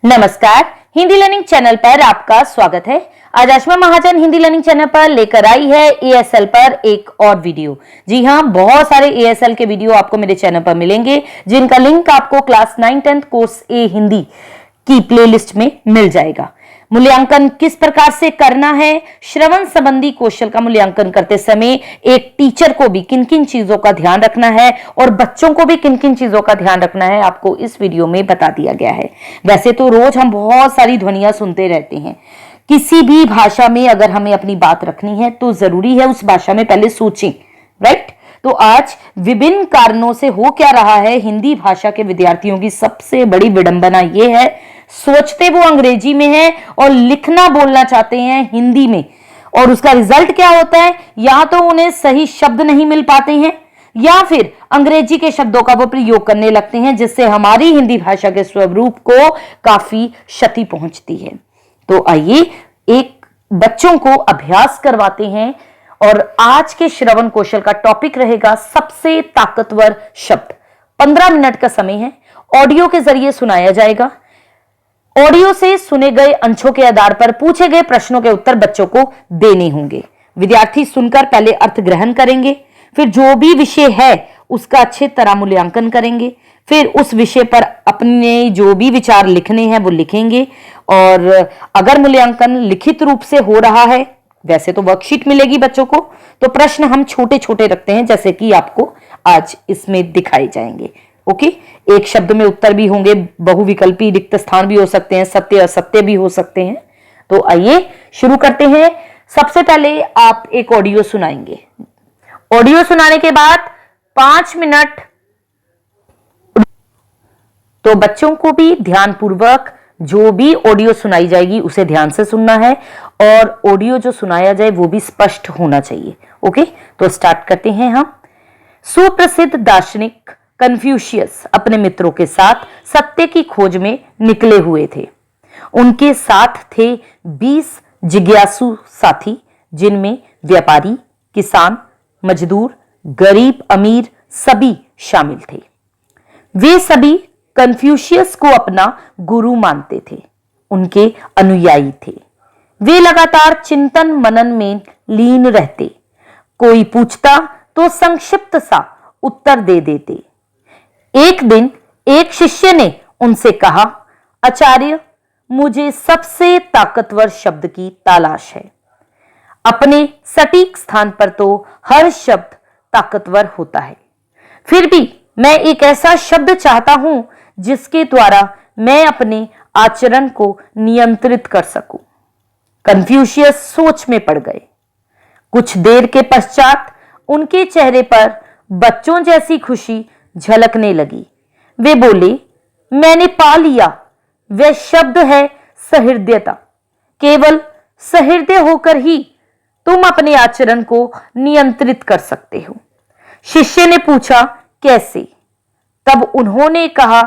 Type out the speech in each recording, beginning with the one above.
नमस्कार, Hindi learning channel पर आपका स्वागत है। आज आशमा महाजन हिंदी लर्निंग चैनल पर लेकर आई है एएसएल पर एक और वीडियो। जी हाँ, बहुत सारे एएसएल के वीडियो आपको मेरे चैनल पर मिलेंगे जिनका लिंक आपको क्लास 9-10 कोर्स ए हिंदी की प्लेलिस्ट में मिल जाएगा। मूल्यांकन किस प्रकार से करना है, श्रवण संबंधी कौशल का मूल्यांकन करते समय एक टीचर को भी किन किन चीजों का ध्यान रखना है और बच्चों को भी किन किन चीजों का ध्यान रखना है, आपको इस वीडियो में बता दिया गया है। वैसे तो रोज हम बहुत सारी ध्वनियां सुनते रहते हैं। किसी भी भाषा में अगर हमें अपनी बात रखनी है तो जरूरी है उस भाषा में पहले सोचें, राइट। तो आज विभिन्न कारणों से हो क्या रहा है, हिंदी भाषा के विद्यार्थियों की सबसे बड़ी विडंबना यह है, सोचते वो अंग्रेजी में है और लिखना बोलना चाहते हैं हिंदी में, और उसका रिजल्ट क्या होता है, या तो उन्हें सही शब्द नहीं मिल पाते हैं या फिर अंग्रेजी के शब्दों का वो प्रयोग करने लगते हैं, जिससे हमारी हिंदी भाषा के स्वरूप को काफी क्षति पहुंचती है। तो आइए एक बच्चों को अभ्यास करवाते हैं और आज के श्रवण कौशल का टॉपिक रहेगा सबसे ताकतवर शब्द। 15 मिनट का समय है, ऑडियो के जरिए सुनाया जाएगा। ऑडियो से सुने गए अंशों के आधार पर पूछे गए प्रश्नों के उत्तर बच्चों को देने होंगे। विद्यार्थी सुनकर पहले अर्थ ग्रहण करेंगे, फिर जो भी विषय है उसका अच्छे तरह मूल्यांकन करेंगे, फिर उस विषय पर अपने जो भी विचार लिखने हैं वो लिखेंगे। और अगर मूल्यांकन लिखित रूप से हो रहा है, वैसे तो वर्कशीट मिलेगी बच्चों को, तो प्रश्न हम छोटे छोटे रखते हैं जैसे कि आपको आज इसमें दिखाए जाएंगे। ओके, एक शब्द में उत्तर भी होंगे, बहुविकल्पी रिक्त स्थान भी हो सकते हैं, सत्य असत्य भी हो सकते हैं। तो आइए शुरू करते हैं। सबसे पहले आप एक ऑडियो सुनाएंगे। ऑडियो सुनाने के बाद 5 मिनट तो बच्चों को भी ध्यानपूर्वक जो भी ऑडियो सुनाई जाएगी उसे ध्यान से सुनना है और ऑडियो जो सुनाया जाए वो भी स्पष्ट होना चाहिए। ओके, तो स्टार्ट करते हैं हम। सुप्रसिद्ध दार्शनिक कन्फ्यूशियस अपने मित्रों के साथ सत्य की खोज में निकले हुए थे। उनके साथ थे 20 जिज्ञासु साथी, जिनमें व्यापारी, किसान, मजदूर, गरीब, अमीर सभी शामिल थे। वे सभी कन्फ्यूशियस को अपना गुरु मानते थे, उनके अनुयायी थे। वे लगातार चिंतन मनन में लीन रहते। कोई पूछता तो संक्षिप्त सा उत्तर दे देते। एक दिन एक शिष्य ने उनसे कहा, आचार्य, मुझे सबसे ताकतवर शब्द की तलाश है। अपने सटीक स्थान पर तो हर शब्द ताकतवर होता है, फिर भी मैं एक ऐसा शब्द चाहता हूं जिसके द्वारा मैं अपने आचरण को नियंत्रित कर सकूं। कन्फ्यूशियस सोच में पड़ गए। कुछ देर के पश्चात उनके चेहरे पर बच्चों जैसी खुशी झलकने लगी। वे बोले, मैंने पा लिया, वह शब्द है सहृदयता। केवल सहृदय होकर ही तुम अपने आचरण को नियंत्रित कर सकते हो। शिष्य ने पूछा, कैसे? तब उन्होंने कहा,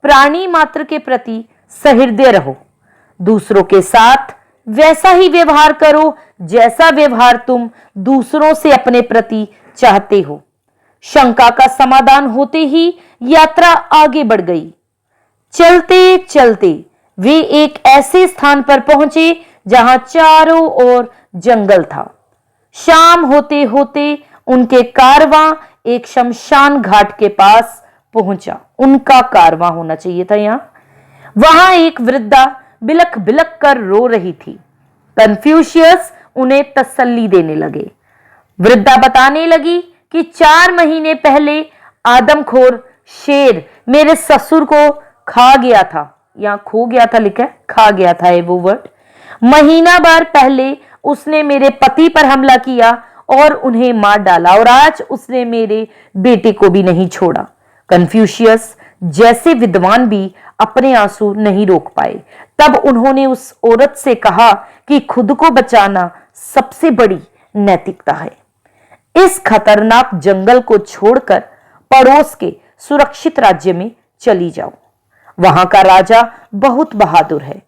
प्राणी मात्र के प्रति सहृदय रहो, दूसरों के साथ वैसा ही व्यवहार करो जैसा व्यवहार तुम दूसरों से अपने प्रति चाहते हो। शंका का समाधान होते ही यात्रा आगे बढ़ गई। चलते चलते वे एक ऐसे स्थान पर पहुंचे जहां चारों ओर जंगल था। शाम होते होते उनके कारवां एक शमशान घाट के पास पहुंचा। उनका कारवां होना चाहिए था यहां। वहां एक वृद्धा बिलख बिलख कर रो रही थी। कन्फ्यूशियस उन्हें तसल्ली देने लगे। वृद्धा बताने लगी कि 4 महीने पहले आदमखोर शेर मेरे ससुर को खा गया था। यहां खो गया था लिखा है, खा गया था ये वो वर्ड। महीना भर पहले उसने मेरे पति पर हमला किया और उन्हें मार डाला, और आज उसने मेरे बेटे को भी नहीं छोड़ा। कन्फ्यूशियस जैसे विद्वान भी अपने आंसू नहीं रोक पाए। तब उन्होंने उस औरत से कहा कि खुद को बचाना सबसे बड़ी नैतिकता है। इस खतरनाक जंगल को छोड़कर पड़ोस के सुरक्षित राज्य में चली जाओ। वहां का राजा बहुत बहादुर है।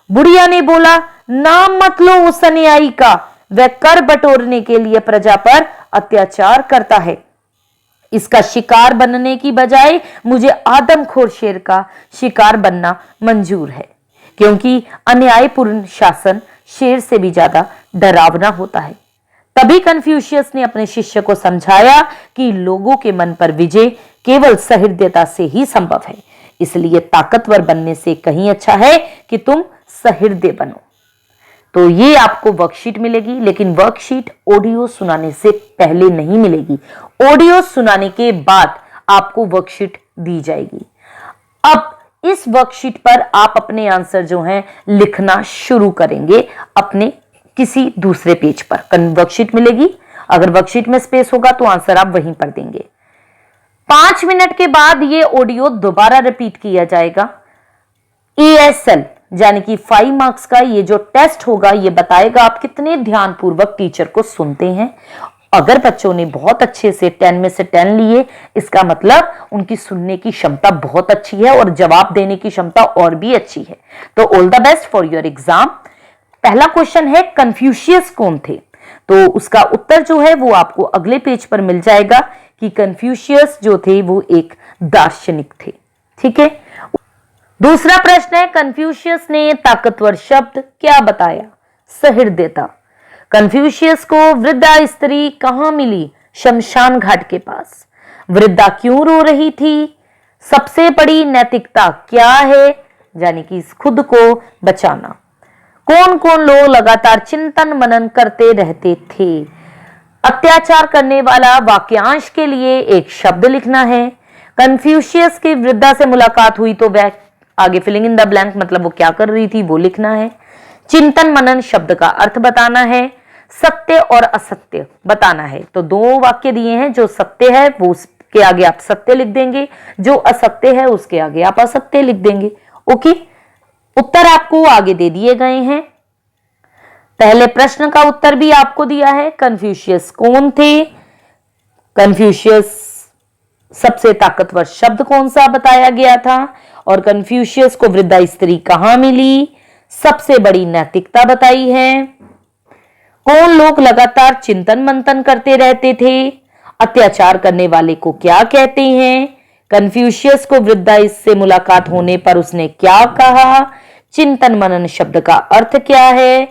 बुढ़िया ने बोला, नाम मत लो उस अनुयायी का, वह कर बटोरने के लिए प्रजा पर अत्याचार करता है। इसका शिकार बनने की बजाय मुझे आदमखोर शेर का शिकार बनना मंजूर है। क्योंकि अन्यायपूर्ण शासन शेर से भी ज्यादा डरावना होता है। तभी कन्फ्यूशियस ने अपने शिष्य को समझाया कि लोगों के मन पर विजय केवल सहृदयता से ही संभव है, इसलिए ताकतवर बनने से कहीं अच्छा है कि तुम सहृदय बनो। तो ये आपको वर्कशीट मिलेगी, लेकिन वर्कशीट ऑडियो सुनाने से पहले नहीं मिलेगी। ऑडियो सुनाने के बाद आपको वर्कशीट दी जाएगी। अब इस वर्कशीट पर आप अपने आंसर जो हैं लिखना शुरू करेंगे अपने किसी दूसरे पेज पर। वर्कशीट मिलेगी, अगर वर्कशीट में स्पेस होगा तो आंसर आप वहीं पर देंगे। 5 मिनट के बाद ये ऑडियो दोबारा रिपीट किया जाएगा। ESL यानी कि 5 मार्क्स का ये जो टेस्ट होगा ये बताएगा आप कितने ध्यानपूर्वक टीचर को सुनते हैं। अगर बच्चों ने बहुत अच्छे से 10 में से 10 लिए, इसका मतलब उनकी सुनने की क्षमता बहुत अच्छी है और जवाब देने की क्षमता और भी अच्छी है। तो all the best for your exam. पहला क्वेश्चन है कन्फ्यूशियस कौन थे, तो उसका उत्तर जो है वो आपको अगले पेज पर मिल जाएगा कि कन्फ्यूशियस जो थे वो एक दार्शनिक थे। ठीक है। दूसरा प्रश्न है कन्फ्यूशियस ने ताकतवर शब्द क्या बताया? सहृदयता। कन्फ्यूशियस को वृद्धा स्त्री कहां मिली? शमशान घाट के पास। वृद्धा क्यों रो रही थी? सबसे बड़ी नैतिकता क्या है? यानी कि खुद को बचाना। कौन कौन लोग लगातार चिंतन मनन करते रहते थे? अत्याचार करने वाला वाक्यांश के लिए एक शब्द लिखना है। कन्फ्यूशियस की वृद्धा से मुलाकात हुई तो वह आगे फिलिंग इन द ब्लैंक, मतलब वो क्या कर रही थी वो लिखना है। चिंतन मनन शब्द का अर्थ बताना है। सत्य और असत्य बताना है। तो 2 वाक्य दिए हैं, जो सत्य है वो उसके आगे आप सत्य लिख देंगे, जो असत्य है उसके आगे आप असत्य लिख देंगे। ओके, उत्तर आपको आगे दे दिए गए हैं। पहले प्रश्न का उत्तर भी आपको दिया है। कन्फ्यूशियस कौन थे? कन्फ्यूशियस सबसे ताकतवर शब्द कौन सा बताया गया था? और कन्फ्यूशियस को वृद्धा स्त्री कहां मिली? सबसे बड़ी नैतिकता बताई है। कौन लोग लगातार चिंतन मंथन करते रहते थे? अत्याचार करने वाले को क्या कहते हैं? कन्फ्यूशियस को वृद्धा से मुलाकात होने पर उसने क्या कहा? चिंतन मनन शब्द का अर्थ क्या है?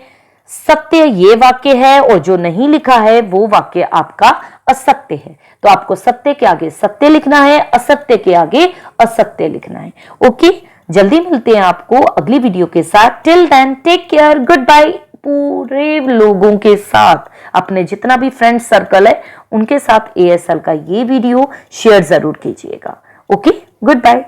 सत्य ये वाक्य है और जो नहीं लिखा है वो वाक्य आपका असत्य है। तो आपको सत्य के आगे सत्य लिखना है, असत्य के आगे असत्य लिखना है। ओके, जल्दी मिलते हैं आपको अगली वीडियो के साथ। Till then take care, good bye. पूरे लोगों के साथ, अपने जितना भी फ्रेंड सर्कल है उनके साथ ASL का ये वीडियो शेयर जरूर कीजिएगा। Okay, good bye.